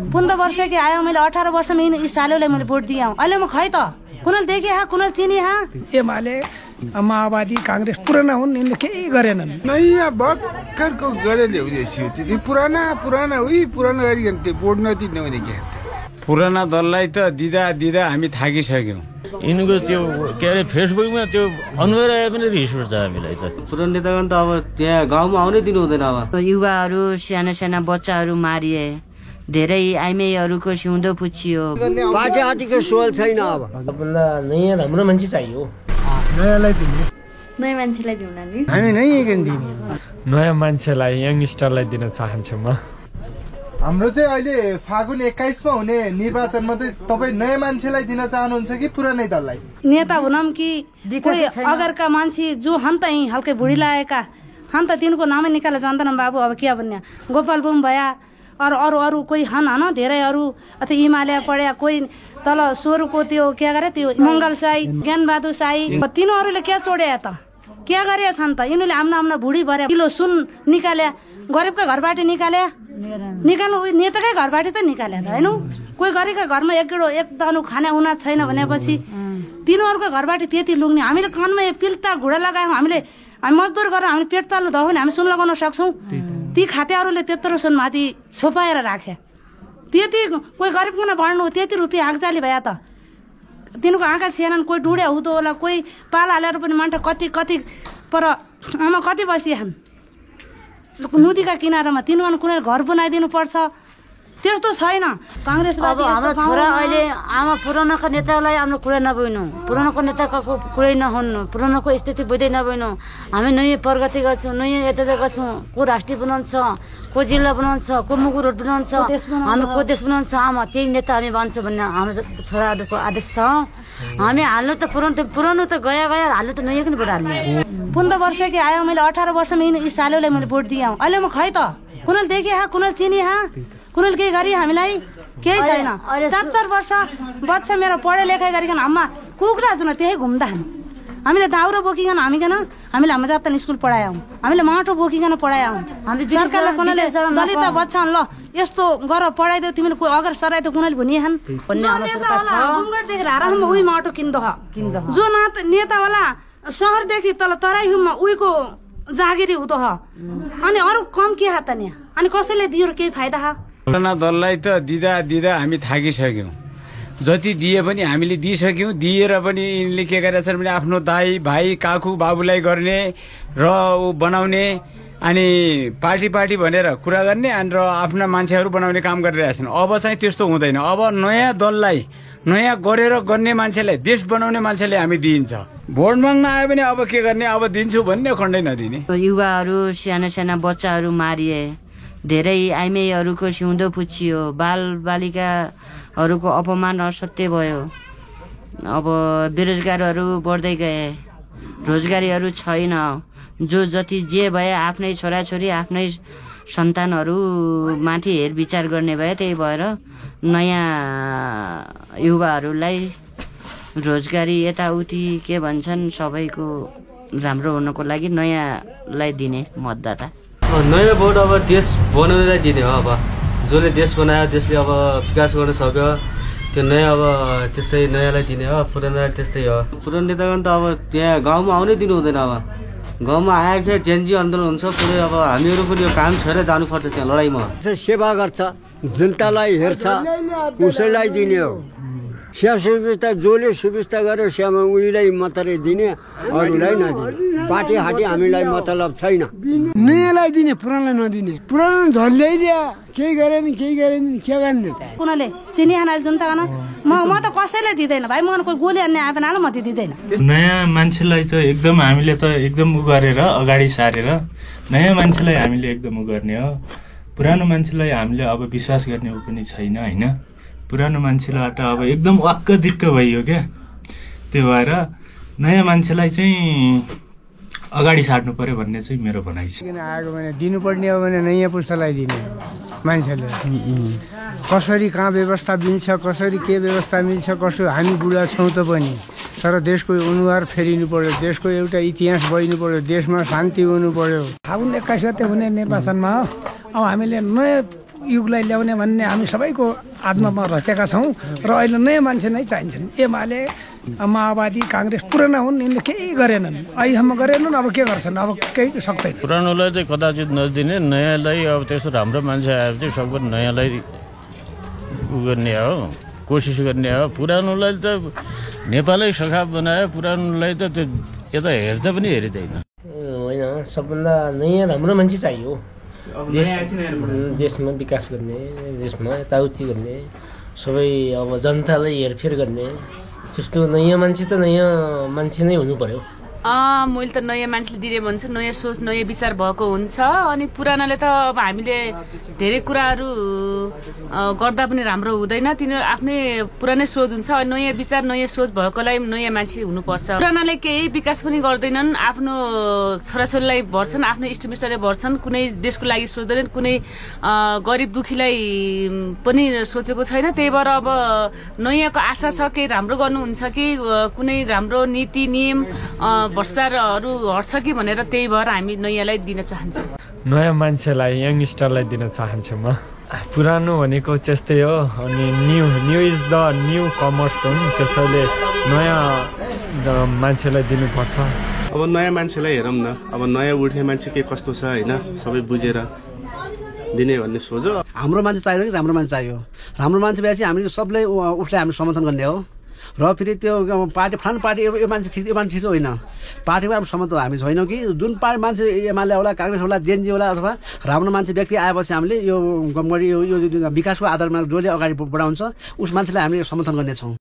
15 वर्ष के आयो मैले 18 वर्षमा यी सालोलाई मैले भोट दिएँ अहिले म खै त कुनल देखे हा कुनल चिनी हा एमाले माओवादी कांग्रेस पुराना हुन् यिनले केही गरेनन् नयाँ भर्खरको गरेर ल्याउँदैछ त्यो पुराना उही पुरानो गरिकन त्यो भोट नदिने भने के पुराना दललाई त दिदा हामी थाकिसक्यौँ यिनको त्यो के अरे फेसबुकमा त्यो अनुहार आए पनि रिस उठ्छ हामीलाई त पुरानो नेतागण त अब त्यहाँ गाउँमा आउनै दिनु हुँदैन अब युवाहरू साना बच्चाहरू मारिए धेरै आइमेहरूको सिउँदो पुछियो पार्टी आर्टीको सोल छैन अब भन्दा नयाँ राम्रो मान्छे चाहियो नयाँलाई दिने नयाँ मान्छेलाई दिउला नि हामी नयाँ दिने नयाँ मान्छेलाई यङस्टरलाई दिन चाहन्छु म हाम्रो चाहिँ अहिले फागुन 21 मा हुने निर्वाचनमा चाहिँ तपाई नयाँ मान्छेलाई दिन चाहनुहुन्छ कि पुरानै दललाई नेता हुनम कि कोही अगरका मान्छे जो हन्त हल्कै बुढी लागेका हन्त तिनको नामै निकाले जान्दैन बाबु अब के भन्ने गोपाल बुम भया अरू कोही हन धेरै अरू अथवा हिमालय पढ्या कोही तल सोरुको त्यो के गरे त्यो मंगल साई ज्ञानबहादुर साई तिनीहरूले के चोड्या त के गरे छन् त यिनीहरूले आम्ना भुडी भरे किलो सुन निकाल्या गरिबका घरबाट निकाल्नु नेताकै घरबाट त निकाले त हैन कोही गरिबका घरमा एक दानु खाना उना छैन भनेपछि तिनीहरूको घरबाट त्यति लुग्ने हामीले कानमा पिल्ता घुडा लगायौँ हामी मजदुर गरेर हामीले पेट पाल्नु द भने हामी सुन लगाउन सक्छौँ ती खातेहरूले त्यत्रो सुन माथि छोपाएर राखे त्यति कोही गरिबको भर्नु त्यति रुपियाँ आगजाली भए त तिनको आँखा छिएनन् कोही डुडे हुँदो होला कोही पाल हालेर पनि मान्छे कति पर आमा कति बसिएछन् नदीका किनारामा तिनीहरू कुनै घर बनाइदिनु पर्छ त्यस्तो छैन कांग्रेसवादी हाम्रो छोरा अहिले आमा पुरानोको नेतालाई हाम्रो कुरा नबोल्नु पुरानोको नेताको कुरै नहुनु पुरानोको स्थिति बुझ्दै नबोल्नु हामी नयाँ प्रगति गर्छौँ नयाँ यता गर्छौँ को राष्ट्रिय बनाउँछ को जिल्ला बनाउँछ को मुगु रोड बनाउँछ हामी को देश बनाउँछ आमा त्यही नेता हामी बन्छ भन्ने हाम्रो छोराहरूको आदेश छ हामी हाल्नु त पुरानो त गया हाल्नु त नयाँ पनि भोट हाल्ने 15 वर्ष के आयो मैले 18 वर्षमा यी सालोलाई मैले भोट दिएँ अहिले म खै त कुनल देखे हा कुनल चिनी हा कुनल केही गरी हामीलाई केही छैन 4 वर्ष बच्चा मेरो पढे लेखाइ गरिकन आमा कुखुरा जुन त्यही घुम्दा हामीले दाउरो बोकिकन हामीले हाम्रो जातन स्कुल पढायौँ हामीले माटो बोकिकन पढायौँ सरकारले कुनले दलित बच्चा ल यस्तो गर पढाइदेऊ तिमीले कोही अगर सराइदेऊ कुनले भनिहान गुमगढ देखेर हारामा उही माटो किन्दो जो नेता होला सहरदेखि तल तराईमा उहीको जागिरी हुँदो अनि अरू कम के हात नि अनि कसैले दियो केही फाइदा हा पुराना दललाई त दिदा हामी थाकिसक्यौँ जति दिए पनि हामीले दिइसक्यौँ दिएर पनि यिनले के गरेछन् भने आफ्नो दाई भाइ काकु बाबुलाई गर्ने र बनाउने अनि पार्टी भनेर कुरा गर्ने अनि र आफ्ना मान्छेहरू बनाउने काम गरिरहेछन् अब चाहिँ त्यस्तो हुँदैन अब नयाँ दललाई नयाँ गरेर गर्ने मान्छेलाई देश बनाउने मान्छेले हामी दिइन्छ भोट माग्न आयो भने अब के गर्ने अब दिन्छु भन्ने खण्डै नदिने युवाहरू साना बच्चाहरू मारिए धेरै आइमेहरूको सिउँदो पुछियो बालबालिकाहरूको अपमान असत्य भयो अब बेरोजगारहरू बढ्दै गए रोजगारीहरू छैन जो जति जे भए आफ्नै छोराछोरी आफ्नै सन्तानहरू माथि हेरविचार गर्ने भए त्यही भएर नयाँ युवाहरूलाई रोजगारी यताउति के भन्छन् सबैको राम्रो हुनको लागि नयाँलाई दिने मतदाता नयाँ भोट अब देश बनाउनेलाई दिने हो अब जसले देश बनायो देशले अब विकास गर्न सक्यो त्यो नयाँ अब त्यस्तै नयाँलाई दिने हो पुरानोलाई त्यस्तै हो पुरानो नेतागण त अब त्यहाँ गाउँमा आउनै दिनु हुँदैन अब गाउँमा आएको जेनजी आन्दोलन हुन्छ पुरै अब हामीहरू पनि यो काम छोडेर जानुपर्छ त्यहाँ लडाइँमा सेवा गर्छ जनतालाई हेर्छ उसैलाई दिने हो स्या सुविस्ता जसले सुविस्ता गर्यो स्यामा उहीलाई मात्रै दिने अरूलाई नदिने पार्टी हाटी हामीलाई मतलब छैन नयाँलाई दिने पुरानलाई नदिने पुरानो झल्दै दिया केही गरेन के गर्ने कुनले चिनी हानाले जनता गर्न म त कसैले दिदैन भाइ म कोही गोली हान्ने आएन म त दिदैन नयाँ मान्छेलाई त एकदम हामीले त एकदम उ गरेर अगाडि सारेर नयाँ मान्छेलाई हामीले एकदम उ गर्ने हो पुरानो मान्छेलाई हामीले अब विश्वास गर्ने उ पनि छैन हैन पुरानो मान्छेलाई त अब एकदम वाक्क दिक्क भइयो क्या त्यो भएर नयाँ मान्छेलाई चाहिँ अगाडि सार्नु पर्यो भन्ने चाहिँ मेरो भनाइ छ किन आएको भने दिनुपर्ने हो भने नयाँ पुस्तालाई दिने मान्छेले कसरी कहाँ व्यवस्था मिल्छ कसरी के व्यवस्था मिल्छ कसो हामी बुढा छौँ त पनि तर देशको अनुहार फेरिनु पर्यो देशको एउटा इतिहास बहिनु पर्यो देशमा शान्ति हुनु पर्यो फागुन 21 गते हुने निर्वाचनमा अब हामीले नयाँ युगलाई ल्याउने भन्ने हामी सबैको आत्मामा रचेका छौँ र अहिले नयाँ मान्छे नै चाहिन्छन्। एमाले माओवादी काङ्ग्रेस पुराना हुन्, यिनले केही गरेनन्, अहिलेसम्म गरेनन्, अब के गर्छन्, अब केही सक्दैन। पुरानोलाई चाहिँ कदाचित नदिने, नयाँलाई अब त्यस्तो राम्रो मान्छे आएपछि सबको नयाँलाई उ गर्ने हो, कोसिस गर्ने हो। पुरानोलाई त नेपालै सखाप बनायो, पुरानोलाई त त्यो यता हेर्दा पनि हेरिँदैन। होइन, सबभन्दा नयाँ राम्रो मान्छे चाहियो देशमा विकास गर्ने, देशमा यताउति गर्ने, सबै अब जनतालाई हेरफेर गर्ने त्यस्तो नयाँ मान्छे त नयाँ मान्छे नै हुनु पर्यो। मैले त नयाँ मान्छेले दिने भन्छु, नयाँ सोच नयाँ विचार भएको हुन्छ। अनि पुरानाले त अब हामीले धेरै कुराहरू गर्दा पनि राम्रो हुँदैन, तिनीहरू आफ्नै पुरानै सोच हुन्छ। नयाँ विचार नयाँ सोच भएकोलाई नयाँ मान्छे हुनुपर्छ। पुरानाले केही विकास पनि गर्दैनन्, आफ्नो छोराछोरीलाई भर्छन्, आफ्नो इष्टमिष्टलाई भर्छन्, कुनै देशको लागि सोच्दैनन्, कुनै गरिब दुखीलाई पनि सोचेको छैन। त्यही भएर अब नयाँको आशा छ, केही राम्रो गर्नुहुन्छ कि कुनै राम्रो नीति नियम भ्रष्टाचारहरू हट्छ कि भनेर, त्यही भएर हामी नयाँलाई दिन चाहन्छौँ। नयाँ मान्छेलाई, यङस्टरलाई दिन चाहन्छु म। पुरानो भनेको त्यस्तै हो, अनि new is the new commerce हुन्, त्यसैले नयाँ मान्छेलाई दिनुपर्छ। अब नयाँ मान्छेलाई हेरौँ न, अब नयाँ उठ्ने मान्छे के कस्तो छ होइन, सबै बुझेर दिने भन्ने सोच हो। हाम्रो मान्छे चाहियो कि राम्रो मान्छे चाहियो? राम्रो मान्छे भएपछि हामीले सबले उसलाई हामी समर्थन गर्ने हो। र फेरि त्यो पार्टी फलानु पार्टी यो मान्छे ठिक, यो मान्छे ठिक होइन, पार्टीमा अब समर्थन हामी छैनौँ कि जुन पार्टी मान्छे एमाले होला, काङ्ग्रेस होला, जेएनजी होला, अथवा राम्रो मान्छे व्यक्ति आएपछि हामीले यो विकासको आधारमा जसले अगाडि बढाउँछ उस मान्छेलाई हामीले समर्थन गर्नेछौँ।